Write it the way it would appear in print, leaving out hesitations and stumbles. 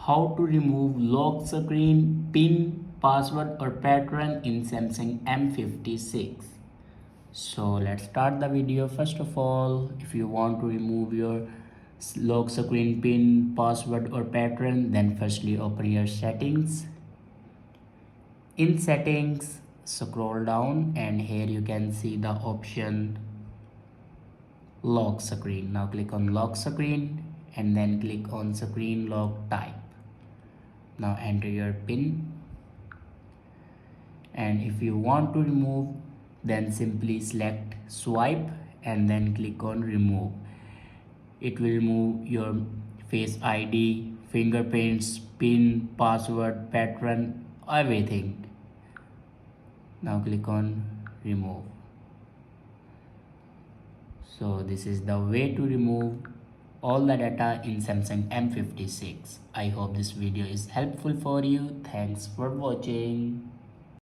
how to remove lock screen, pin, password or pattern in Samsung M56. So let's start the video. First of all, if you want to remove your lock screen, pin, password or pattern, then firstly open your settings. In settings, scroll down and here you can see the option lock screen. Now click on lock screen and then click on screen lock type. Now enter your pin, and if you want to remove, then simply select swipe and then click on remove. It will remove your face ID, fingerprints, pin, password, pattern, everything. Now click on remove. So this is the way to remove all the data in Samsung M56. I hope this video is helpful for you. Thanks for watching.